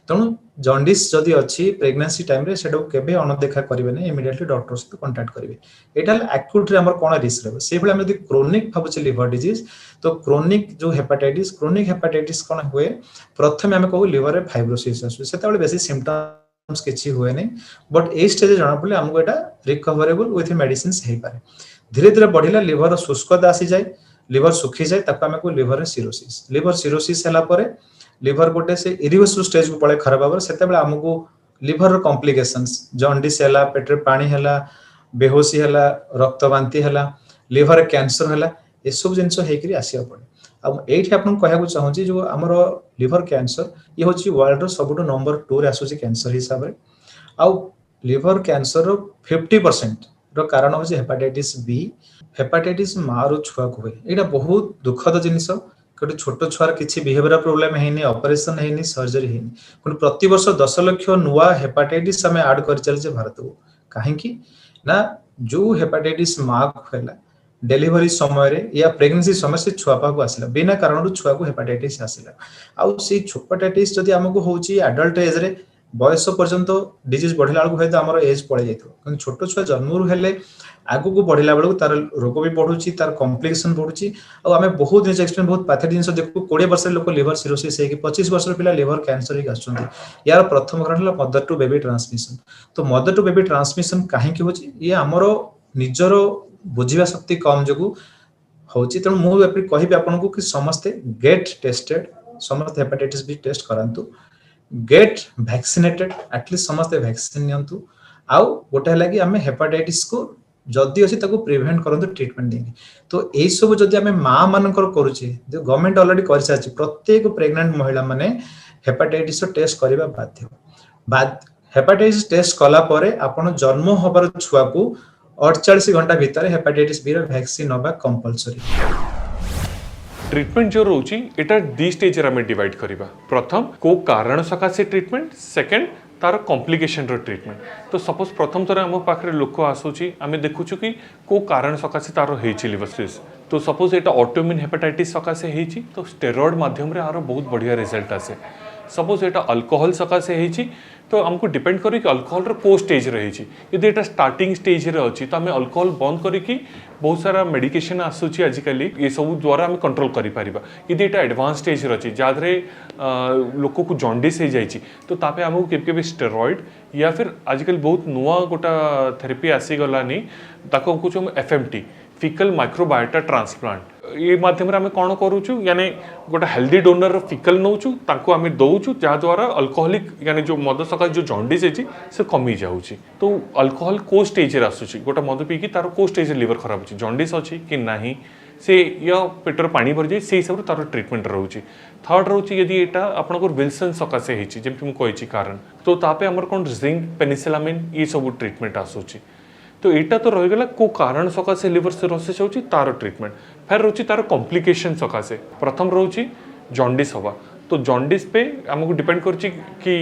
तेणु जंडिस जदि अच्छी प्रेगनेंसी टाइम रे सेटा केबे अनदेखा करिवे नै इमीडिएटली डॉक्टर से कांटेक्ट करिवे एटा एक्यूट रे हमर कोन रिस्क रहबे से बेला हम यदि क्रोनिक भाबुचे लिवर डिजीज तो क्रोनिक जो हेपाटाइटिस कोन हुए प्रथमे हम कहू लिवर रे फाइब्रोसिस आसु सेता बेले बेसी सिम्पटम्स किछि हुए नै बट ए स्टेज जाना पड़े हमको एटा रिकवरेबल विथ मेडिसिन्स हे पारे धीरे धीरे बढ़िला लिवर शुष्कता आसी जाए लिवर सुखी जाए ताको हमें को लिवर सिरोसिस हला परे लिवर गोटे से इरिवर्सिबल स्टेज को पळे खराब भाव सेते बेले हमको लिवर कॉम्प्लिकेशंस जॉन्डिस हला पेट रे पानी हला बेहोशी हला रक्तवांती हला लिवर कैंसर हला ए सब जिंस हेकरी आसिया पड़े अब एठी आपन कहया को चाहू छी जो हमर लिवर कैंसर ये होची वर्ल्ड रो सबटो नंबर 2 रे आसुची कैंसर हिसाब रे आ लिवर कैंसर रो 50% रो कारण होची हेपाटाइटिस बी हेपाटाइटिस मारो छुआ को हुए एटा बहुत दुखद जिनिस गोटे छोट छुआर किसी बिहेवियर प्रोब्लेम है ऑपरेशन है सर्जरी है प्रति वर्ष 10 लाख नुआ हेपाटाइटिस आम आड कर चलचे भारत को कहीं ना जो हेपाटाइटिस माँ को है डेलीवरी समय या प्रेगनेंसी समय से छुआ पाक आसला बिना कारण छुआ को हेपाटाइटिस आसला आउ से हेपाटाइटिस जदि आमको होची एडल्ट एज रे बयस पर्यंत डिजीज बढ़ला बेलू हूँ आम एज पड़े जाए छोट छुआ जन्मरू हेले आगु को बढ़ला बेलू तार रोग भी बढ़ुची तार कॉम्प्लिकेशन बढ़ुची और आम बहुत जिन एक्सपीरियंस बहुत पैथेटिक जिन देखू 20 वर्ष लोक लिवर सिरोसिस 25 वर्ष पिला लिवर कैंसर ही यार प्रथम कारण है मदर टू बेबी ट्रांसमिशन तो मदर टू बेबी ट्रांसमिशन कहीं होची ये आमर निजर बुझा शक्ति कम जो होची तेणु मुझे कहबी आपको कि समस्ते गेट टेस्टेड समस्त हेपाटाइटिस बी टेस्ट करंतु गेट वैक्सीनेटेड एटलीस्ट समस्ते वैक्सीन नियंतु आउ गोटे है कि आम हेपाटाइटिस को जदि अच्छी प्रिवेंट करंतु ट्रीटमेंट देंगे तो यही सब जदि आम माँ मानकर करुचे जो गवर्नमेंट ऑलरेडी कर सारी प्रत्येक प्रेग्नेंट महिला माने हेपाटाइटिस टेस्ट करबा बाध्य हेपाटाइटिस टेस्ट कला परे आपण जन्म हबार छुआ को 48 घंटा भीतर हेपाटाइटिस बी रो वैक्सीन होबा कंपलसरी
ट्रीटमेंट जो रोची एटा दी स्टेज रे हमें डिवाइड करिबा प्रथम को कारण सकासे ट्रीटमेंट सेकंड तार कॉम्प्लिकेशन रो ट्रीटमेंट तो सपोज प्रथम थर आम पाखे लोक आसूची आम देखुचु कि को कारण सकासे तार होइछि लिवर सिरोसिस तो सपोज एटा ऑटोइम्यून हेपाटाइटिस सकासे होइछि तो स्टेरॉइड माध्यम रे आरो बहुत बढ़िया रिजल्ट आसे सपोज एटा अल्कोहल सकासे होइछि तो हमको डिपेंड करी कि अल्कोहल रो को स्टेज रही यदि एटा स्टार्टिंग स्टेज रे अछि तो हमें अल्कोहल बंद करिकी बहुत सारा मेडिकेशन आसूची आजिकल ये सब द्वारा हमें कंट्रोल करि परिबा यदि एटा एडवांस स्टेज रे अछि जादरे लोक को जॉन्डिस हो जाइछि तो तापे हमको केबे स्टेरॉइड या फिर आजिकल बहुत नुआ गोटा थेरेपी आसी गलानी ताको कुछ हम एफएमटी फिकल माइक्रोबायोटा ट्रांसप्लांट ये माध्यम आम कौन करूँ यानी गोटे हेल्दी डोनर फिकल नौचु ताको आम दौचु जहाँद्वारा अल्कोहलिक यानी जो मद सकाश जो जॉन्डिस है से कमी जाऊँगी तो अल्कोहल को स्टेज रे आसूची गोटे मद पीकी तार को स्टेज लिवर खराब अच्छी जॉन्डिस अच्छी कि नहीं से या पेटर पानी भरी जाए से हिसाब से तार ट्रिटमेंट रोचे। थर्ड रोचे यदि एटा आपनकर विल्सन सकासे हेची जेमति मु कहिची कारण तो तापे हमर कोन जिंक पेनिसिलामिन ये सब ट्रीटमेंट आसुची। तो एटा तो रही गला को कारण सकासे लिवर सिरोसिस होची तार ट्रीटमेंट। फिर रोची तार कॉम्प्लिकेशन सकासे प्रथम रोची जॉन्डिस हवा। तो जॉन्डिस पे हमको डिपेंड करची कि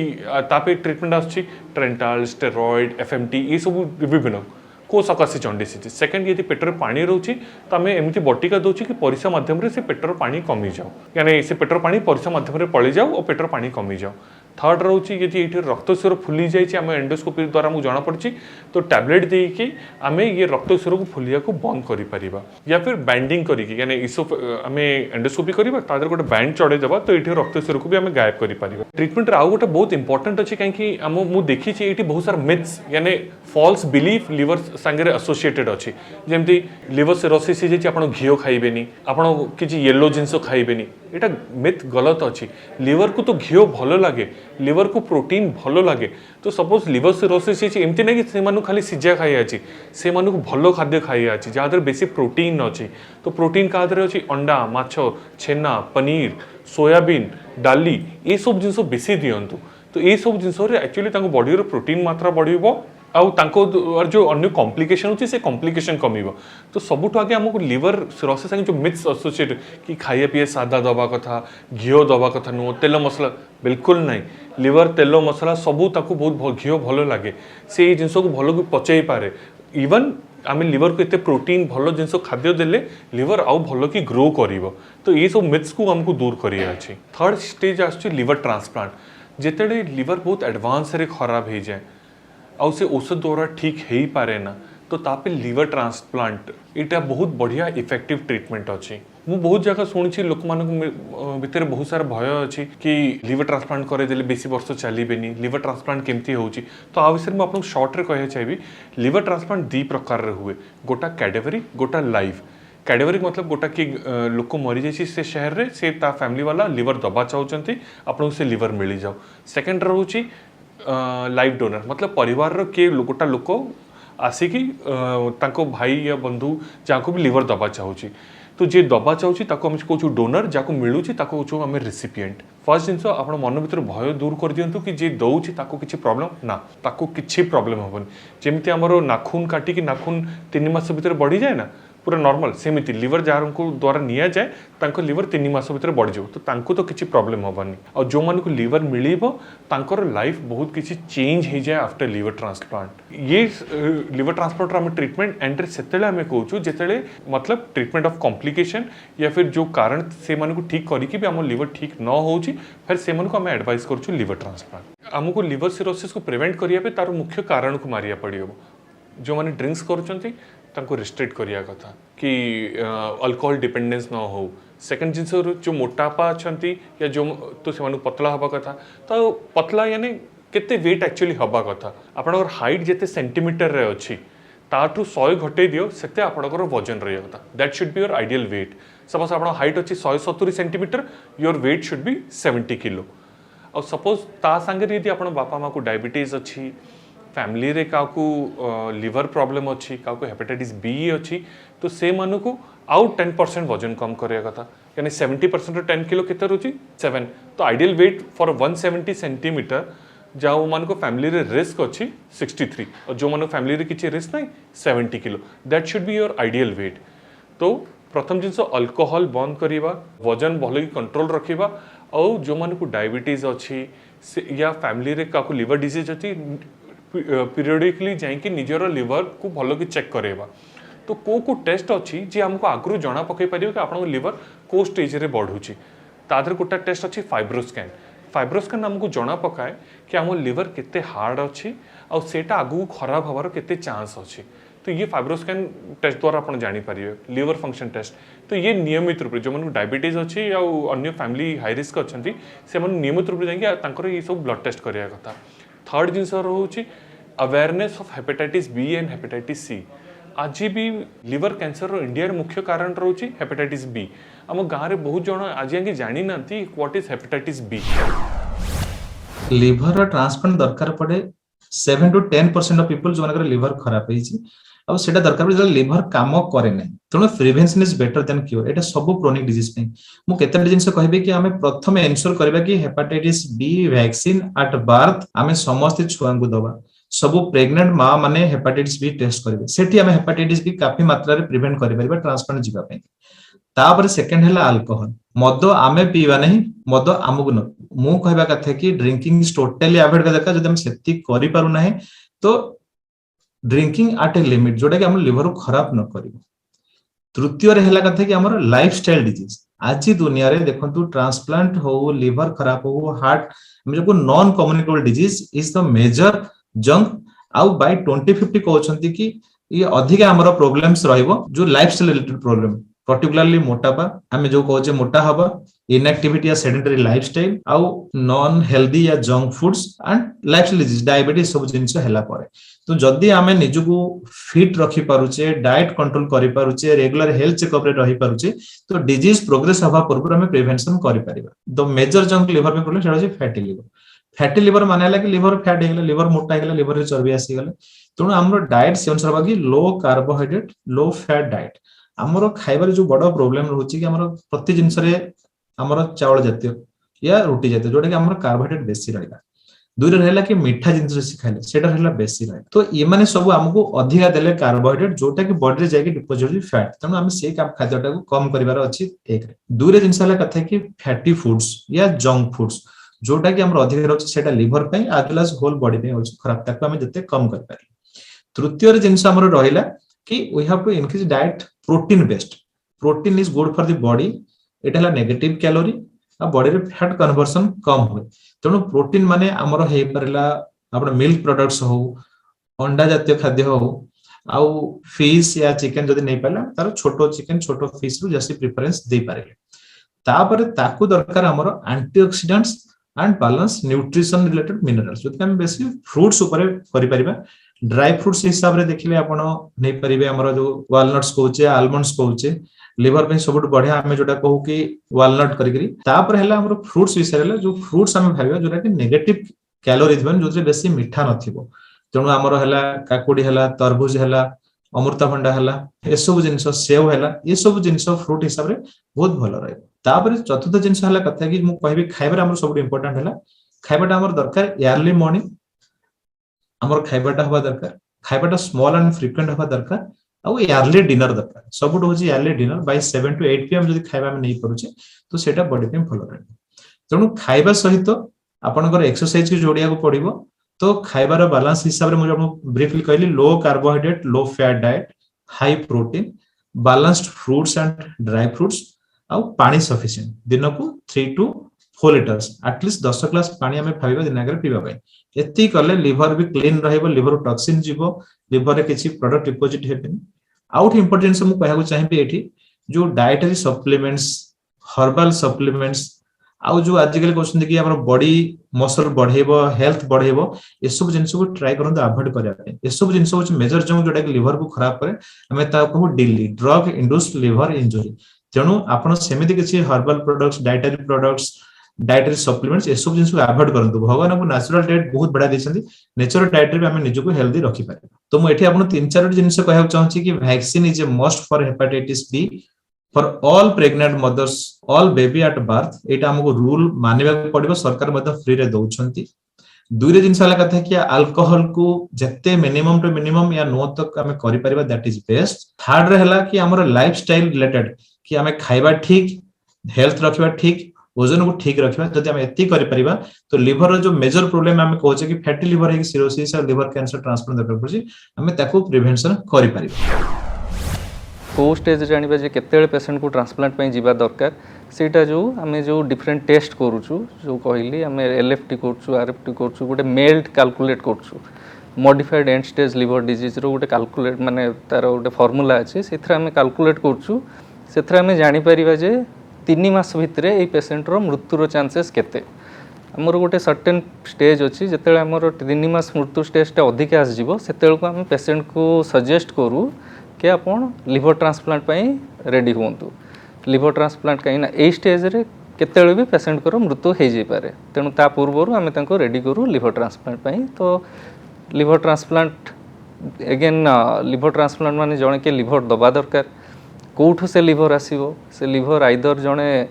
तापे ट्रीटमेंट आसुची ट्रेंटाल स्टेरॉइड एफएमटी ये सब विभिन्न को सकासे जॉन्डिस है। सेकंड यदि पेटर पानी रोची तो आम एमती बटिका दौची कि परिस्रा माध्यम से पेटर पानी कमी जाओ यानी से पेटर पानी परिस्रा माध्यम पलि जाओ और पेटर पानी कमी जाओ। थर्ड रोची यदि ये रक्त स्वर फुली जाए आम एंडोस्कोपी द्वारा मुझे जना पड़ी तो टैबलेट देकी आम ये रक्त स्वर को फुलिया को बंद कर या फिर बैंडिंग करके यानी आम एंडोस्कोपी करवा तादर गोटे बैंड चढ़े देवा तो ये रक्त स्वर को भी आम गायब कर ट्रीटमेंट आउ गोटे बहुत इंपोर्टेंट अच्छे कहीं मुझे देखी ये बहुत सारा मिथ्स यानी फॉल्स बिलीफ लिवर सांगे एसोसिएटेड अच्छी जमती लिवर सिरोसिस आप घीओ खाइबेनी आपड़ किसी येलो जिनस खाइबेनी यहाँ मिथ गलत अच्छी। लिवर को तो घीओ भल लगे लिवर को प्रोटीन भल लगे तो सपोज लिवर सिरोसिस एमती ना कि से खाली सिझा खाइया से भल खाद्य खाइया जहाँ बेसी प्रोटीन अच्छी। तो प्रोटीन क्या अच्छी अंडा माछ छेना पनीर सोयाबीन डाली ये सब जिन बेसी दिंतु तो ये सब जिन एक्चुअली बॉडी प्रोटीन मात्रा बढ़ जो अन्य कॉम्प्लिकेशन होची से कॉम्प्लिकेशन कमिबो। तो सबुठ आगे हमको लिवर सिरोसिस जो मिथ्स एसोसिएट कि खाइए पिए सादा दबा कथा घीओ दबा कथा नुह तेल मसला बिल्कुल नहीं। लिवर तेल मसला सबू ताकू बहुत घीओ भल लगे से जिन को भल को पचई पारे इवन आम लिवर को इतने प्रोटीन भल जिन खाद्य देले लिवर आउ भल कि ग्रो करिवो। तो ये सब मिथ्स को हमको दूर करिया अछि। थर्ड स्टेज आछी लिवर ट्रांसप्लांट जेतेले लिवर बहुत एडवांस रे खराब हो जाए आउ से औषध द्वारा ठीक हो पारे ना तो तापे लिवर ट्रांसप्लांट यहाँ बहुत बढ़िया इफेक्टिव ट्रीटमेंट अच्छी। मु बहुत जगह शुणी लोक भितर बहुत सारा भय अच्छी कि लिवर ट्रांसप्लांट करदेले बेसी वर्ष चलेनि लिवर ट्रांसप्लांट केमती होची। तो आ विषय में आपको शॉर्ट रे कह चाहिए लिवर ट्रांसप्लांट दी प्रकार रे हुए गोटा कैडेवरी गोटा लाइव। कैडेवरी मतलब गोटा कि लोक मरी जाइए से शहर रे से ता फैमिली वाला लिवर दबा चाहते आपको से लिवर मिल जाओ। सेकेंड रोची लाइव डोनर मतलब परिवार रो के गोटा लोक आसिकी ताको भाई या बंधु जहाँ को भी लिवर दबा चाहूँगी तो जे दबा चाहूँगी ताको हम कहूँ डोनर जहाँ मिलूँ ताको कहूँ आम रिसिपिएंट। फर्स्ट जिनस आप मन भर भय दूर कर दिंतु कि जे दौची ताको किसी प्रॉब्लम ना ताको किसी प्रॉब्लम हेनी जमी आमर नाखून काटिकी नाखून 3 मास भीतर बढ़ी जाए ना पूरा नॉर्मल सेमती लिवर जार द्वारा नि जाए तांको लिवर 3 मास भीतर बढ़ जाओ तो तांको तो किसी प्रॉब्लम हेनी और जो मानक लिवर मिलिबो तांकर लाइफ बहुत किसी चेंज हो जाए आफ्टर लिवर ट्रांसप्लांट। ये लिवर ट्रांसप्लांट आम ट्रीटमेंट एंड से आम कहूँ जिते मतलब ट्रीटमेंट ऑफ कॉम्प्लिकेशन या फिर जो कारण से ठीक करके भी आम लिवर ठीक न हो फिर से आम एडवाइस करूँ लिवर ट्रांसप्लांट। आमको लिवर सिरोसिस को प्रिवेंट करने तार मुख्य कारण को मारिया पड़ो जो मैंने ड्रिंक्स करुँच रिस्ट्रिक्ट करिया कथा कि अल्कोहल डिपेंडेंस न हो। सेकंड जिनस जो मोटापा अच्छा या जो तो से पतला हवा कथा तो पतला यानी केते वेट एक्चुअली हवा कथा आप हाइट जिते सेंटीमीटर रे अच्छी ताठू 100 घटे दियो से आपंकर वजन रही कथा that should be your ideal weight. Suppose आप हाइट अच्छी 170 centimetre your weight should be 70 kilo और सपोज ता सांगे यदि आप बापा माँ को डायबिटीज अच्छी फैमिली रे काकू लिवर प्रॉब्लम अच्छी काकू हेपेटाइटिस बी अच्छी तो से मानू को आउ 10% वजन कम करिया कथा यानी 70% 10 किलो केते रोची 7 तो आइडियल वेट फॉर 170 सेंटीमीटर जहाँ मान को फैमिली रे रिस्क अच्छी 63 और जो मान फैमिली रे किसी रिस्क नहीं 70 kilo that should be your ideal weight. तो प्रथम जिनस अल्कोहल बंद करवा वजन भल कंट्रोल रखा और जो मान को डायबिटीज अच्छी या फैमिली रे काकू लिवर डिजीज अच्छी पीरियडिकली जाइए निजर लिवर को भल कि चेक करेगा। तो को टेस्ट अच्छी जी आमको आगु जना पकई पार कि आप लिवर को स्टेज रे बढ़ुची तादर गोटे टेस्ट अच्छी फाइब्रोस्कैन। फाइब्रोस्कैन आमको जना पकाए कि आम लिवर केते हार्ड अच्छी और सेटा आगु खराब हबार केते चांस अच्छी। तो ये फाइब्रोस्कैन टेस्ट द्वारा आप जानीपर लिवर फंक्शन टेस्ट। तो ये नियमित रूप से जो मैंने डायबिटीज अच्छी या अन्य फैमिली हाई रिस्क अच्छा से नियमित रूप से जाकर ये सब ब्लड टेस्ट कराया कथा। थर्ड जिनस रोचे awareness of hepatitis B and hepatitis C. आज भी लिवर कैंसर इंडिया मुख्य कारण रोचे हेपेटाइटिस बी। आम गाँव में बहुत जन आज जानी ना what is hepatitis B.
Liver transplant दरकार पड़े 7 to 10% ऑफ पीपल जो लिवर खराब है ଆଉ ସେଟା ଦରକାର ପଡେ ଯେତେବେଳେ ଲିଭର କାମ କରେ ନାହିଁ। ତେଣୁ ପ୍ରିଭେନ୍ସନ ଇଜ ବେଟର ଦେନ୍ କ୍ୟୁର। ଏଟା ସବୁ କ୍ରୋନିକ ଡିଜିଜ ପାଇଁ। ମୁଁ କେତେଟା ଜିନିଷ କହିବି କି ଆମେ ପ୍ରଥମେ ଏନଶ୍योर କରିବା କି hepatitis B vaccine at birth ଆମେ ସମସ୍ତେ ଛୁଆଙ୍କୁ ଦବା। ସବୁ ପ୍ରେଗନେଣ୍ଟ ମା ମାନେ ହେପାଟାଇଟିସ ବି ଟେଷ୍ଟ କରିବେ, ସେଠି ଆମେ ହେପାଟାଇଟିସ ବି କାଫି ମାତ୍ରାରେ ପ୍ରିଭେଣ୍ଟ କରିପାରିବା ଟ୍ରାନ୍ସପ୍ଲାଣ୍ଟ ଯିବା ପାଇଁ। ତାପରେ ସେକେଣ୍ଡ ହେଲା ଆଲକୋହଲ। ମଦ ଆମେ ପିଇବା ନାହିଁ, ମଦ ଆମକୁ ନ। ମୁଁ କହିବା କଥା କି ଡ୍ରିଙ୍କିଂ ଟୋଟାଲି ଆଭଏଡ କରିବା ଦରକାର। ଯଦି ଆମେ ସେତିକି କରିପାରୁ ନାହିଁ ତ ଡ୍ରିଙ୍କିଂ ଆଟ୍ ଏ ଲିମିଟ, ଯୋଉଟା କି ଆମ ଲିଭରକୁ ଖରାପ ନ କରିବ। ତୃତୀୟରେ ହେଲା କଥା କି ଆମର ଲାଇଫଷ୍ଟାଇଲ ଡିଜିଜ। ଆଜି ଦୁନିଆରେ ଦେଖନ୍ତୁ ଟ୍ରାନ୍ସପ୍ଲାଣ୍ଟ ହଉ, ଲିଭର ଖରାପ ହଉ, heart non communicable disease is the major ଜଙ୍କ। ଆଉ ବାଇ 2050 କହୁଛନ୍ତି କି ଇଏ ଅଧିକା ଆମର ପ୍ରୋବ୍ଲେମ୍ସ ରହିବ ଯୋଉ ଲାଇଫଷ୍ଟାଇଲ ରିଲେଟେଡ ପ୍ରୋବ୍ଲେମ, पर्टिकुलरली मोटापा आमे जो कहूचे मोटा हवा, इनएक्टिविटी या सेडेंटरी लाइफस्टाइल, आउ नॉन हेल्दी या junk foods and lifestyle disease diabetes सब जिंस हैला परे। तो जदि आमे निजको फिट रखी पारुचे, डाइट कंट्रोल करि पारुचे, रेगुलर हेल्थ चेकअप रे रही पारुचे, तो डिजीज प्रोग्रेस हवा पूर्व आमे प्रिवेंशन करि परिबा। द मेजर जंक लिवर में प्रॉब्लम सेटा फैटी लिवर। फैटी लिवर माने हला कि लिवर फैट हेगला, लिवर मोटा हेगला, लिवर रे चर्बी आसी गले। तेणु हमर डाइट से अनुसार बाकी लो कार्बोहाइड्रेट लो फैट डाइट। हमर खाइबार जो बड़ प्रोब्लेम रहउची कि हमर प्रति जिंस रे हमर चावल जातीय या रोटी जातीय जोटा कि हमर कार्बोहाइड्रेट बेसी रहला। दुई रहला कि मीठा जिंस बेसी खाइले सेटा रहला बेसी रह। तो ये माने सब हमको अधिका देले कार्बोहाइड्रेट जोटा कि बॉडी रे जाके डिपोजिट होई फैट। तनो हम से खाद्यटा को कम करिवार अछि एक रे। दुई रे जिंस हला कथा कि फैटी फूड्स या जंक फूड्स जोटा कि हमर अधिक रहउची सेटा लिवर पे as well as whole body पे होची खराब, ताको हम जते कम कर पारी। तृतीय रे जिंस हमर रहिला कि we have to increase diet protein based. Protein is good for the body. एटा हला नेगेटिव कैलोरी आ बॉडी रे फैट कन्वर्सन कम होय। तेणु प्रोटीन माने हमर हे परला आपण मिल्क प्रोडक्ट्स हो, अंडा जातीय खाद्य हो, आउ फिश या चिकन जदि नै पाला तार छोटो चिकन छोटो फिश रु जैसे प्रेफरेंस दे पारे। तापर ताकू दरकार हमर antioxidants and balance nutrition related minerals जति हम बेसी फ्रूट्स ऊपर करि परिबा। ड्राई फ्रूट्स हिसाब रे देखिले आपण नै परिबे हमर जो वालनट्स कहउचे, आलमंड्स कहउचे, लिवर पे सबुठ बढ़िया हमें जोटा कहू कि वालनट करी। तापर हला हमर फ्रूट्स विषय हला जो फ्रूट्स हम भाबिबा जोटा कि नेगेटिव कैलोरी दिबन जोते बेसी मीठा नथिबो। तेणु हमर हला काकुडी हला, तरबूज हला, अमृतभंडा हला, ए सब जिंस सेव हला, ये सब जिंस फ्रूट हिसाब रे बहुत भलो रहे। तापर चतुर्थ जिंस हला कथा कि मु कहबी खाइबा हमर सब इंपोर्टेंट हला खाइबाटा हमर दरकार अर्ली मॉर्निंग हमर खाइबाटा हवा दरकार, खाइबाटा स्मॉल एंड फ्रीक्वेंट हवा दरकार, आ अर्ली डिनर दरकार। सबुठ होची early dinner bye 7 to 8 pm जदि खाइबा में नै परुचे तो सेटा बॉडी पे भलो रहे। तेणु खाइबा सहित आपनकर एक्सरसाइज के जोड़िया को पड़िबो। तो खाइबार बैलेंस हिसाब रे मु ब्रीफली कहली low carbohydrate low fat diet, high protein, balanced fruits and dry fruits, आ पानी सफिशिएंट दिन को 3 to 4 liters एटलीस्ट 10 ग्लास पानी हमें भाबिबा दिन आगे पीबा पई। एती करले लिवर भी क्लीन रहइबो, लिवर टॉक्सिन जीवो, लिवर रे किछि प्रोडक्ट डिपोजिट हेबेनी। आउट इंपोर्टेंस मु कहबो चाहिबे एठी जो डाइटरी सप्लीमेंट्स, हर्बल सप्लीमेंट्स, आउ जो आजकल कहउछन कि हमर बॉडी मसल बढ़ेबो, हेल्थ बढ़ेबो, ए सब जिंस को ट्राई करन अवॉइड करिया पे। ए सब जिंस होछ मेजर जंग जोटा कि लिवर को खराब करे। हमें ता कहू DILI drug induced liver injury. तेणु आपण सेमिति किछि herbal products, dietary products, dietary supplements ए सब जिंस को अवॉइड करंतु। भगवान को नेचुरल डाइट बहुत बड़ा देछंती, नेचुरल डाइट रे हम निजको हेल्दी रखि पारे। तो मु एठी आपण 3-4 जिंस कहब चाहूची कि vaccine is a must for hepatitis B for all pregnant mothers, all baby at birth. एटा हमको रूल मानिबा पड़िबो, सरकार मध्य फ्री रे दउछंती। दुईरे जिंस वाला कथा कि अल्कोहल को जत्ते मिनिमम टू मिनिमम या नो तक हमें करि परिबा दैट इज बेस्ट। थर्ड रे हला कि हमर लाइफस्टाइल रिलेटेड कि हमें खाइबा ठीक, हेल्थ रखिबा ठीक, ओजन को ठीक रखिबा। जदि हम एती करि परिबा तो लिवर रो जो मेजर प्रॉब्लम हमें कहउचे कि फैटी लिवर है, सिरोसिस और लिवर कैंसर ट्रांसप्लांट दरकार पड़छि, हमें ताको प्रिवेंशन करि परिबा।
को स्टेज जानिबा जे केतेले पेशेंट को ट्रांसप्लांट पई जीवा दरकार सेटा जो आमे जो डिफरेंट टेस्ट करूछु, जो कहली आमे एलएफटी करछु, आरएफटी करछु, गोटे मेल्ड कैलकुलेट करछु, modified end stage liver disease रो गोटे कैलकुलेट माने तार गोटे फार्मूला अछि, सेथरा आमे कैलकुलेट करछु। सेथरा आमे जानि परिबा जे 3 मास भितरे ए पेशेंट रो मृत्यु रो चांसेस केते। हमर गोटे सर्टेन स्टेज अछि जेतेले हमर 3 मास मृत्यु स्टेजटा अधिक आस जीवो, सेतेल को आमे पेशेंट को सजेस्ट करू कि आपण लिवर ट्रांसप्लांट पई रेडी होंतु। लिवर ट्रांसप्लांट कहीं ना ए स्टेज रे केतेले भी पेशेंट को मृत्यु हो जाई पारे। तेणु ता पूर्व आमे तांको रेडी करू लिवर ट्रांसप्लांट पई। तो liver transplant again liver transplant माने जणे के लिभर दबा दरकार कोठू से लिभर आसीबो से लिभर आइदर जणे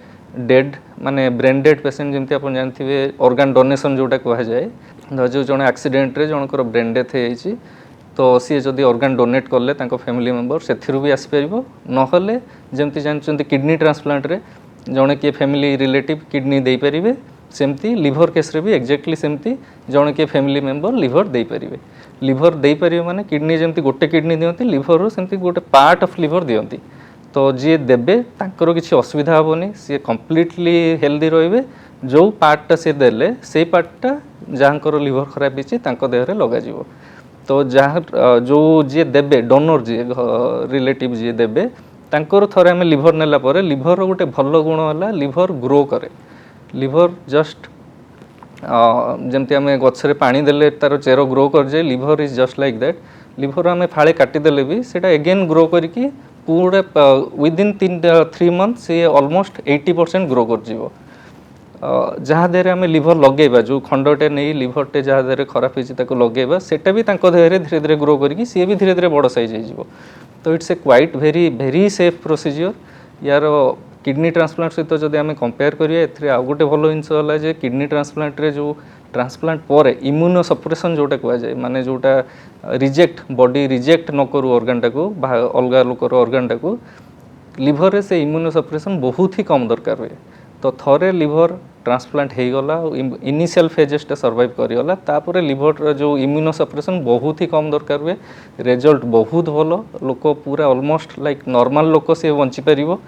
डेड माने ब्रेन डेड पेशेंट जमती आप जानथिबे ऑर्गन डोनेशन जोटा कहा जाए जो जणे एक्सीडेंट रे जनकर ब्रेन डेथ हे तो सी जदि ऑर्गन डोनेट कले फैमिली मेंबर से भी आसीपर नहले जमती जानते किडनी ट्रांसप्लांट रे जड़े किए फैमिली रिलेटिव किडनी दे पारे सेमती लिभर केस रे भी एक्जाक्टली सेमती जड़े किए फैमिली मेंबर लिभर दे पारे लिभर दे पारे माने किडनी जमती गोटे किडनी दियंती लिभर रो सेमती गोटे पार्ट ऑफ लिभर दियंती तो जी देबे तांकर किसी असुविधा हेनी सी कम्प्लीटली हेल्दी रहिबे जो पार्टटा से देले से पार्टटा जहाँकर लिभर खराब होती देहरे लग जाव तो जहाँ जो जी देबे डोनर जी रिलेटिव जी देबे तांकर थरे आम लिभर नेला परे लिभर गोटे भल गुण है लिभर ग्रो करे लिभर जस्ट जमती आम गचरे पानी देले तार चेर ग्रो कर जाए liver is just like that liver आम फाड़े काटिदेले भी सेटा एगेन ग्रो करके पूरे विदिन 3 मंथ से ऑलमोस्ट 80% ग्रो कर जहाँ देहरे आम लिभर लगेबा जो खंडटे नहीं लिभरटे जहाँ देहरे खराब होती लगेबा सेटा भी देहरे धीरे धीरे ग्रो करके सी भी धीरे धीरे बड़ साइज हो तो it's a quite very very safe procedure यार किडनी ट्रांसप्लांट सहित जब आम कंपेयर करिए आउ गोटे भल जिनस है किडनी ट्रांसप्लांट रे जो ट्रांसप्लांट पर इम्यूनो सप्रेशन जोटा कहुए माने जोटा रिजेक्ट बॉडी रिजेक्ट न करू ऑर्गन को अलग लोकर ऑर्गन को लिभर रे से इम्यूनो सप्रेशन बहुत ही कम दरकार हुए तो थरे लिभर ट्रांसप्लांट हो गला इनिशियल फेजेसटा सर्वाइव करगला तापर लिभर जो इम्यूनो सप्रेशन बहुत ही कम दरकार हुए रिजल्ट बहुत भल लोक पूरा ऑलमोस्ट लाइक नॉर्मल लोक से बंची पारिबो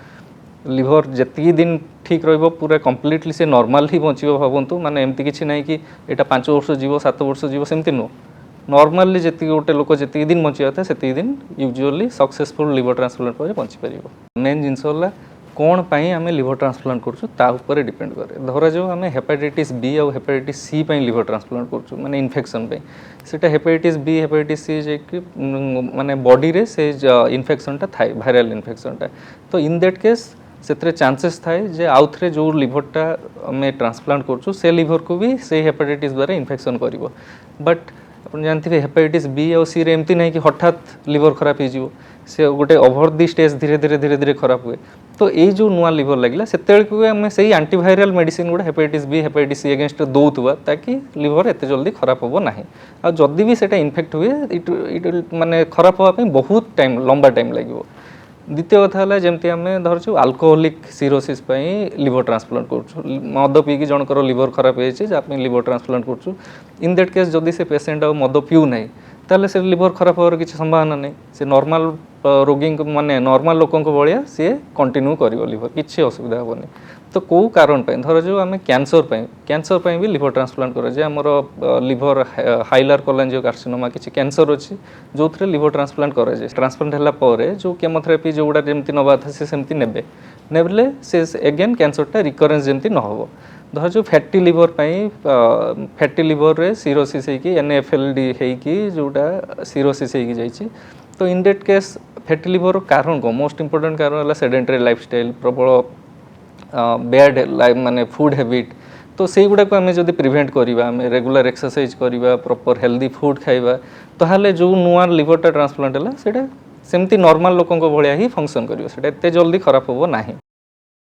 लिभर जेतिकी दिन ठीक रहिबो पूरा कंप्लीटली से नॉर्मल ही बंचिबो भावंतु माने एमती किछि नै कि एटा 5 वर्ष जीवो 7 वर्ष जीवो सेमती नो नॉर्मली जेतिकी गोटे लोक जेतिकी दिन बंचिबा था सेतिकी दिन यूजुअली सक्सेसफुल लिभर ट्रांसप्लांट पर बंची पारिबो मेन जिंस होला कौन पाई आम लिभर ट्रांसप्लांट करूँ ताऊपर डिपेंड करे धरा जो आम हेपाटाइटिस बी और हेपाटाइटिस सी पाई लिभर ट्रांसप्लांट करूँ माने इन्फेक्शन पे सेटा हेपाटाइटिस बी हेपाटाइटिस सी जे माने बॉडी रे से इन्फेक्शनटा थाए वायरल इन्फेक्शनटा तो इन दैट केस से चांसेस थाए जे आउ थे जो लिभरटा आम ट्रांसप्लांट करूँ से लिभर को भी से हेपाटाइटिस द्वारा इन्फेक्शन कर बट आप जानते हेपाटाइटिस बी और सी रे एमती नहीं कि हठात लिभर खराब हो से गोटे ओवर दी स्टेज धीरे धीरे खराब हुए तो ये जो नुआ लिभर लगे से आम से आंटीवायरल मेडिसिन गुड़ा hepatitis B hepatitis C against दौथुआ ताकि लिभर एत जल्दी खराब हम ना आ जदि भी सेटा इन्फेक्ट हुए इट माने खराब होगापी बहुत टाइम लंबा टाइम लगे द्वितीय कथा है जमती आम धरचु अल्कोहोलिक सीरोसिस लिभर ट्रांसप्लांट करूँ मद पीकी जनकर लिभर खराब होती लिभर ट्रांसप्लांट करूँ इन दैट केस जदि से पेसेंट आ मद पीऊ ना ताले से लिभर खराब होवर किसी संभावना नहीं से नॉर्मल रोगी माने नॉर्मल लोकों को भाया सी कंटिन्यू कर लिभर किसी असुविधा हेनी तो कौ कारण धर जो आम कैंसर भी लिभर ट्रांसप्लांट कराए आमर लिभर हाइलर कोलांजियोकार्सिनोमा किसी कैंसर अच्छी जो थे लिभर ट्रांसप्लांट कराए ट्रांसप्लांट है जो केमोथेरापी जो गुड़ा जमी नवा था सेमती नेबे नेबले से एगेन कैंसरटा रिकरेन्स जमी न हो धर जो फैटी लिवर रे सीरोसिस होगी NAFLD होगी जोटा सीरोसिस होगी जाइए तो इन दैट केस फैटी लिवर कारण को मोस्ट इंपोर्टेंट कारण है सेडेंटरी लाइफस्टाइल प्रबल बैड लाइफ माने फूड हैबिट तो से गुड़ाक आम जब प्रिभेंट करवा आम रेगुलर एक्सरसाइज करवा प्रॉपर हेल्दी फूड खाइबा ताहले जो नुआ लिवरटा ट्रांसप्लांट है सेटा सेमती नॉर्मल लोकों भाया ही फंक्शन करियो एत जल्दी खराब हो ना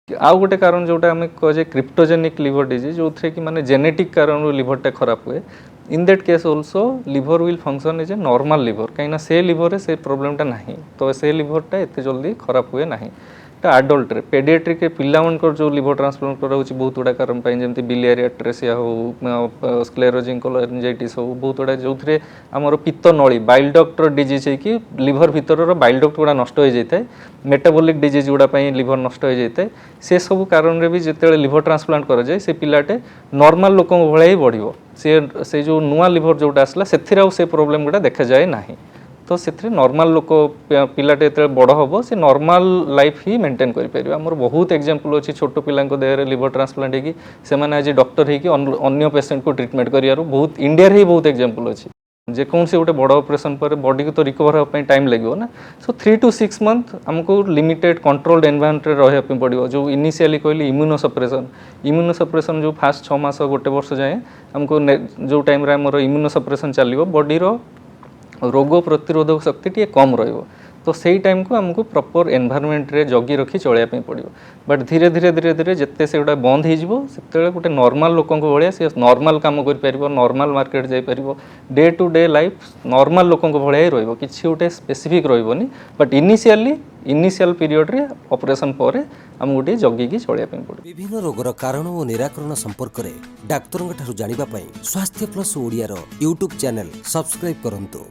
आउ गोटे कारण जोटा आम कहे क्रिप्टोजेनिक लिवर डिजीज जो थे कि माने जेनेटिक कारण लिवरटा खराब हुए in that case also liver will function as a normal liver कहीं से लिवर से प्रॉब्लमटा नहीं तो से लिवरटा एत जल्दी खराब हुए ना आडल्ट रे पेडियाट्रिक पिलामनकर जो लिवर ट्रांसप्लांट कराऊँ बहुत गुड़ा कारण जमी बिलियरी एट्रेसिया हो स्क्लेरोजिंग कोलांजाइटिस हो बहुत गुड़ा जो थे आमर पित्त नली बाइल डक्ट डिजीज है लिवर भितर बाइल डक्ट गुड़ा नष्ट हो जाए मेटाबोलिक डिजीज गुड़ा लिवर नष्ट हो जाए से सब कारण भी जिते लिवर ट्रांसप्लांट कराए से पिलाटे नॉर्मल लोकों भाया ही बढ़ से जो नुआ लिवर जोटा आसला से प्रोब्लेम गुड़ा देखा जाए ना तो से नॉर्मल लोक पिलाटे जो बड़ हम से नॉर्मल लाइफ ही मेंटेन करें आमर बहुत एग्जांपल अच्छी छोट पिला देहरे लिवर ट्रांसप्लांट होगी से आज डॉक्टर होन्य पेसेंट को ट्रीटमेंट कर बहुत इंडिया ही बहुत एग्जांपल अच्छी जेकोसी गोटे बड़ ऑपरेशन पर बॉडी को तो रिकवर होगा टाइम लगे ना सो 3 to 6 मंथ आमको लिमिटेड कंट्रोल्ड एनवायरनमेंट रहा पड़ो जो इनिशियली कहली इम्यूनो सप्रेशन जो फास्ट 6 मास गोटे वर्ष जाए आमको जो टाइम आमर इम्यूनो सप्रेशन चलो बॉडी ରୋଗ ପ୍ରତିରୋଧକ ଶକ୍ତି ଟିକେ କମ୍ ରହିବ। तो सेई टाइम को आमको प्रॉपर एनवायरनमेंट रे जगी रखी चलिया पे पड़ियो। बट धीरे धीरे धीरे धीरे जिते से गोटा बंद हो जीवो सेते गोटे नॉर्मल लोकन को भलिया से नॉर्मल काम कर परिबो, नॉर्मल मार्केट जाई परिबो, day to day life normal लोकन को भलिया ही रहइबो, किछि गोटे स्पेसिफिक रहइबोनी। बट इनिशियल पीरियड रे ऑपरेशन पर आम गोटे जगी की चलिया पे पड़ियो।
विभिन्न रोगर कारण और निराकरण संपर्क में डाक्तरों ठारू जानिबा पई स्वास्थ्य प्लस ओडिया रो यूट्यूब चैनल सब्सक्राइब करंतु।